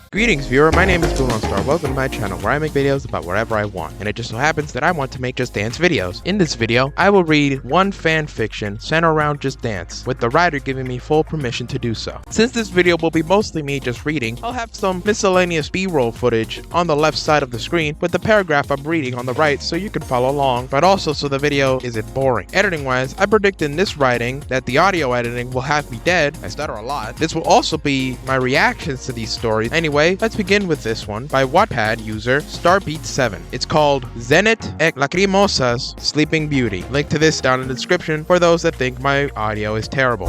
Greetings viewer, my name is Star. Welcome to my channel where I make videos about whatever I want, and it just so happens that I want to make Just Dance videos. In this video, I will read one fan fiction centered around Just Dance, with the writer giving me full permission to do so. Since this video will be mostly me just reading, I'll have some miscellaneous B-roll footage on the left side of the screen with the paragraph I'm reading on the right so you can follow along, but also so the video isn't boring. Editing wise, I predict in this writing that the audio editing will have me dead. I stutter a lot. This will also be my reactions to these stories. Anyway, let's begin with this one by Wattpad user Starbeat7. It's called Zenit Lacrimosa's Sleeping Beauty. Link to this down in the description for those that think my audio is terrible.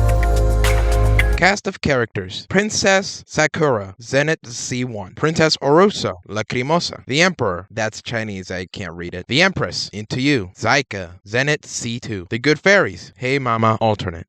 Cast of characters: Princess Sakura, Zenit C1. Princess Oruso, Lacrimosa. The Emperor, that's Chinese, I can't read it. The Empress, Into You, Zaika, Zenit C2. The Good Fairies, Hey Mama, alternate.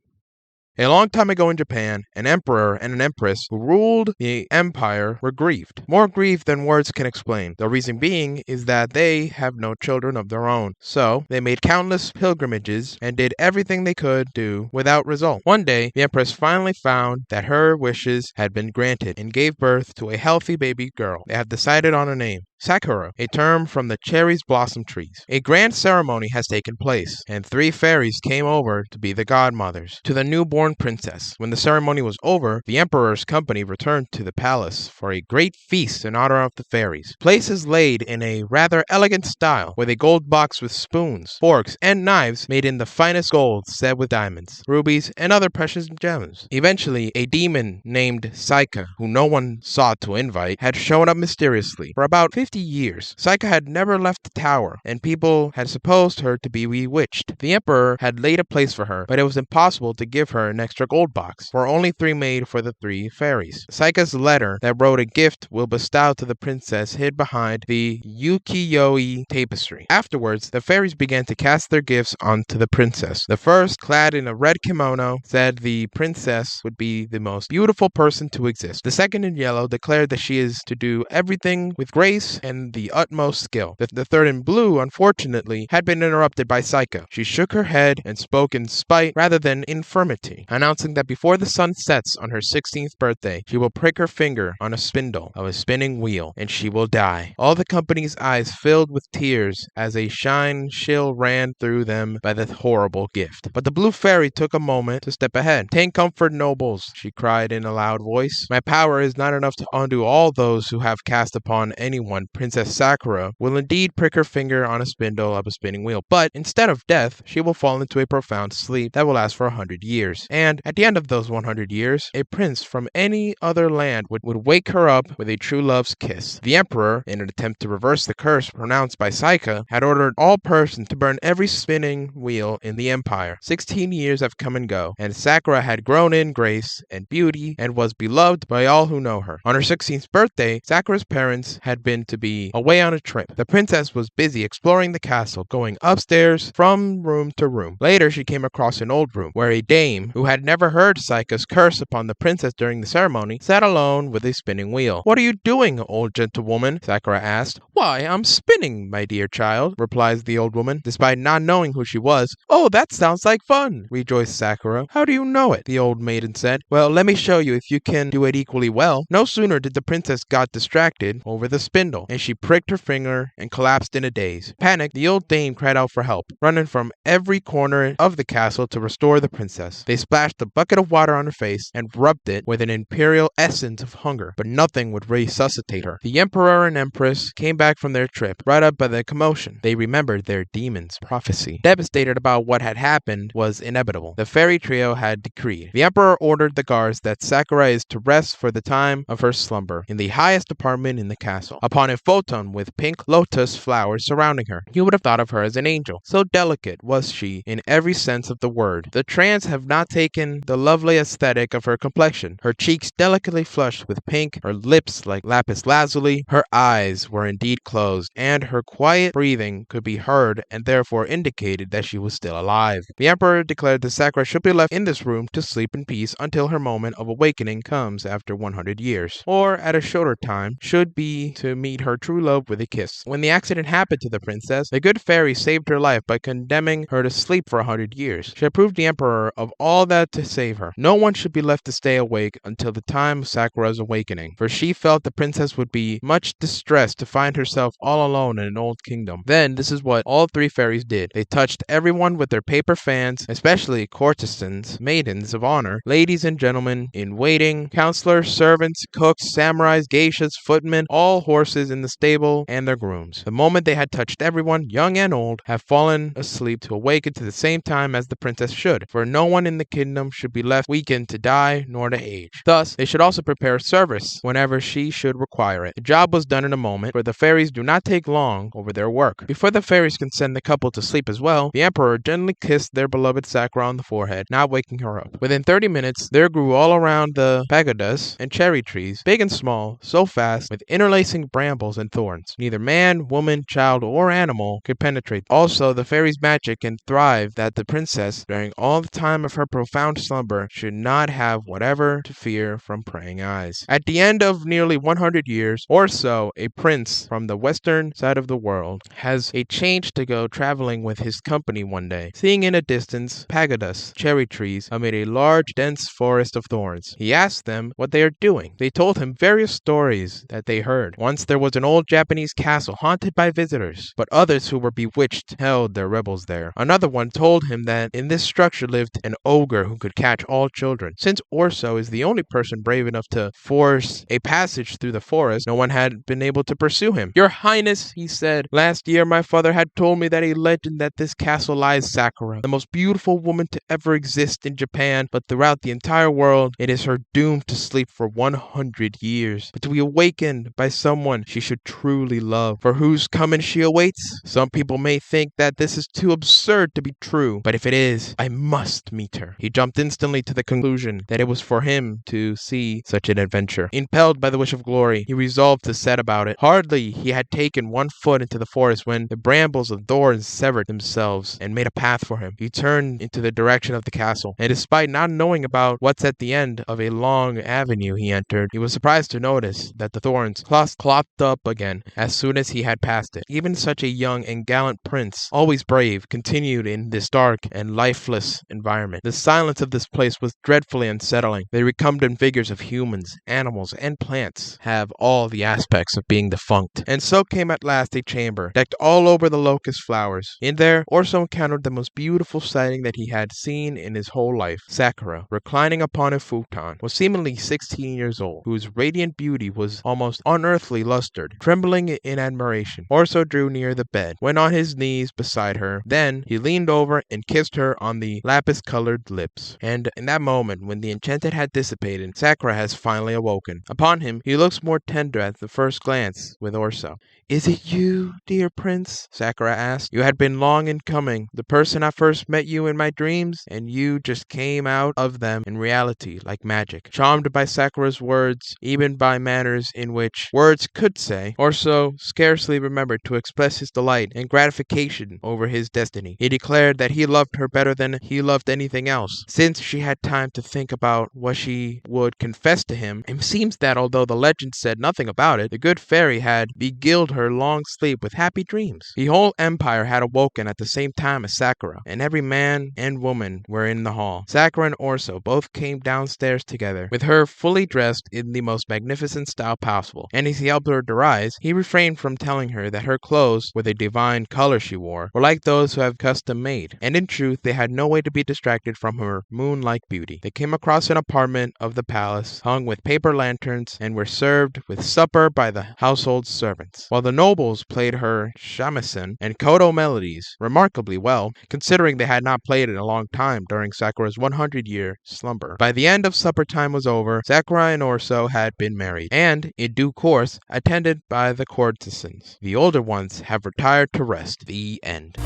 A long time ago in Japan, an emperor and an empress who ruled the empire were grieved. More grieved than words can explain. The reason being is that they have no children of their own. So, they made countless pilgrimages and did everything they could do without result. One day, the empress finally found that her wishes had been granted and gave birth to a healthy baby girl. They have decided on a name: Sakura, a term from the cherries blossom trees. A grand ceremony has taken place, and 3 fairies came over to be the godmothers to the newborn princess. When the ceremony was over, the emperor's company returned to the palace for a great feast in honor of the fairies. Place is laid in a rather elegant style, with a gold box with spoons, forks, and knives made in the finest gold set with diamonds, rubies, and other precious gems. Eventually, a demon named Saika, who no one sought to invite, had shown up mysteriously. For about 50 years, Saika had never left the tower, and people had supposed her to be bewitched. The emperor had laid a place for her, but it was impossible to give her an extra gold box, for only 3 made for the 3 fairies. Saika's letter that wrote a gift will bestow to the princess hid behind the ukiyo-e tapestry. Afterwards, the fairies began to cast their gifts onto the princess. The first, clad in a red kimono, said the princess would be the most beautiful person to exist. The second, in yellow, declared that she is to do everything with grace and the utmost skill. The third, in blue, unfortunately, had been interrupted by Saika. She shook her head and spoke in spite rather than infirmity, announcing that before the sun sets on her 16th birthday, she will prick her finger on a spindle of a spinning wheel, and she will die. All the company's eyes filled with tears as a chill ran through them by the horrible gift. But the blue fairy took a moment to step ahead. "Take comfort, nobles," she cried in a loud voice. "My power is not enough to undo all those who have cast upon anyone. Princess Sakura will indeed prick her finger on a spindle of a spinning wheel, but instead of death, she will fall into a profound sleep that will last for 100 years. And at the end of those 100 years, a prince from any other land would wake her up with a true love's kiss." The emperor, in an attempt to reverse the curse pronounced by Saika, had ordered all persons to burn every spinning wheel in the empire. 16 years have come and go, and Sakura had grown in grace and beauty and was beloved by all who know her. On her 16th birthday, Sakura's parents had been to be away on a trip. The princess was busy exploring the castle, going upstairs from room to room. Later, she came across an old room where a dame, who had never heard Saika's curse upon the princess during the ceremony, sat alone with a spinning wheel. "What are you doing, old gentlewoman?" Sakura asked. "Why, I'm spinning, my dear child," replies the old woman, despite not knowing who she was. "Oh, that sounds like fun," rejoiced Sakura. "How do you know it?" the old maiden said. "Well, let me show you if you can do it equally well." No sooner did the princess got distracted over the spindle, and she pricked her finger and collapsed in a daze. Panicked, the old dame cried out for help, running from every corner of the castle to restore the princess. They splashed a bucket of water on her face and rubbed it with an imperial essence of hunger, but nothing would resuscitate her. The emperor and empress came back from their trip, brought up by the commotion. They remembered their demon's prophecy. Devastated about what had happened was inevitable. The fairy trio had decreed. The emperor ordered the guards that Sakura is to rest for the time of her slumber in the highest apartment in the castle, upon a futon with pink lotus flowers surrounding her. You would have thought of her as an angel. So delicate was she in every sense of the word. The trance have not taken the lovely aesthetic of her complexion. Her cheeks delicately flushed with pink, her lips like lapis lazuli, her eyes were indeed closed, and her quiet breathing could be heard and therefore indicated that she was still alive. The emperor declared that Sakura should be left in this room to sleep in peace until her moment of awakening comes after 100 years, or at a shorter time should be to meet meet her true love with a kiss. When the accident happened to the princess, the good fairy saved her life by condemning her to sleep for 100 years. She approved the emperor of all that to save her. No one should be left to stay awake until the time of Sakura's awakening, for she felt the princess would be much distressed to find herself all alone in an old kingdom. Then, this is what all three fairies did. They touched everyone with their paper fans, especially courtesans, maidens of honor, ladies and gentlemen in waiting, counselors, servants, cooks, samurais, geishas, footmen, all horses in the stable, and their grooms. The moment they had touched everyone, young and old, have fallen asleep to awaken to the same time as the princess should, for no one in the kingdom should be left weakened to die nor to age. Thus, they should also prepare service whenever she should require it. The job was done in a moment, for the fairies do not take long over their work. Before the fairies can send the couple to sleep as well, the emperor gently kissed their beloved Sakura on the forehead, not waking her up. Within 30 minutes, there grew all around the pagodas and cherry trees, big and small, so fast, with interlacing brambles and thorns. Neither man, woman, child, or animal could penetrate. Also, the fairies' magic can thrive that the princess, during all the time of her profound slumber, should not have whatever to fear from prying eyes. At the end of nearly 100 years or so, a prince from the western side of the world has a change to go traveling with his company one day, seeing in a distance pagodas, cherry trees, amid a large dense forest of thorns. He asked them what they are doing. They told him various stories that they heard. Once there was an old Japanese castle haunted by visitors, but others who were bewitched held their revels there. Another one told him that in this structure lived an ogre who could catch all children. Since Orso is the only person brave enough to force a passage through the forest, no one had been able to pursue him. "Your Highness," he said, "last year my father had told me that a legend that this castle lies Sakura, the most beautiful woman to ever exist in Japan, but throughout the entire world, it is her doom to sleep for 100 years, but to be awakened by someone she should truly love, for whose coming she awaits. Some people may think that this is too absurd to be true, but if it is, I must meet her." He jumped instantly to the conclusion that it was for him to see such an adventure. Impelled by the wish of glory, he resolved to set about it. Hardly he had taken one foot into the forest when the brambles and thorns severed themselves and made a path for him. He turned into the direction of the castle, and despite not knowing about what's at the end of a long avenue he entered, he was surprised to notice that the thorns clopped up again as soon as he had passed it. Even such a young and gallant prince, always brave, continued in this dark and lifeless environment. The silence of this place was dreadfully unsettling. The recumbent figures of humans, animals, and plants have all the aspects of being defunct. And so came at last a chamber, decked all over the locust flowers. In there, Orso encountered the most beautiful sighting that he had seen in his whole life. Sakura, reclining upon a futon, was seemingly 16 years old, whose radiant beauty was almost unearthly lustered. Trembling in admiration, Orso drew near the bed, went on his knees beside her. Then he leaned over and kissed her on the lapis-colored lips. And in that moment, when the enchanted had dissipated, Sakura has finally awoken. Upon him, he looks more tender at the first glance with Orso. "Is it you, dear prince?" Sakura asked. "You had been long in coming. The person I first met you in my dreams, and you just came out of them in reality like magic." Charmed by Sakura's words, even by manners in which words could say, Orso scarcely remembered to express his delight and gratification over his destiny. He declared that he loved her better than he loved anything else. Since she had time to think about what she would confess to him, it seems that although the legend said nothing about it, the good fairy had beguiled her long sleep with happy dreams. The whole empire had awoken at the same time as Sakura, and every man and woman were in the hall. Sakura and Orso both came downstairs together, with her fully dressed in the most magnificent style possible, and as he helped her to rise, he refrained from telling her that her clothes, with a divine color she wore, were like those who have custom made, and in truth they had no way to be distracted from her moon-like beauty. They came across an apartment of the palace, hung with paper lanterns, and were served with supper by the household servants, while the nobles played her shamisen and koto melodies remarkably well, considering they had not played in a long time during Sakura's 100-year slumber. By the end of supper time was over, Sakura and Orso had been married, and, in due course, attended by the courtesans. The older ones have retired to rest. The end.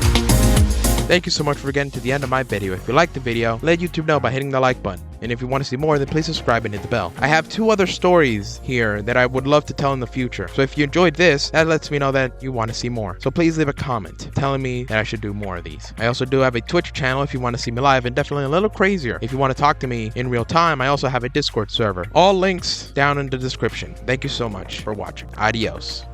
Thank you so much for getting to the end of my video. If you liked the video, let YouTube know by hitting the like button. And if you want to see more, then please subscribe and hit the bell. I have 2 other stories here that I would love to tell in the future. So if you enjoyed this, that lets me know that you want to see more. So please leave a comment telling me that I should do more of these. I also do have a Twitch channel if you want to see me live, and definitely a little crazier if you want to talk to me in real time. I also have a Discord server. All links down in the description. Thank you so much for watching. Adios.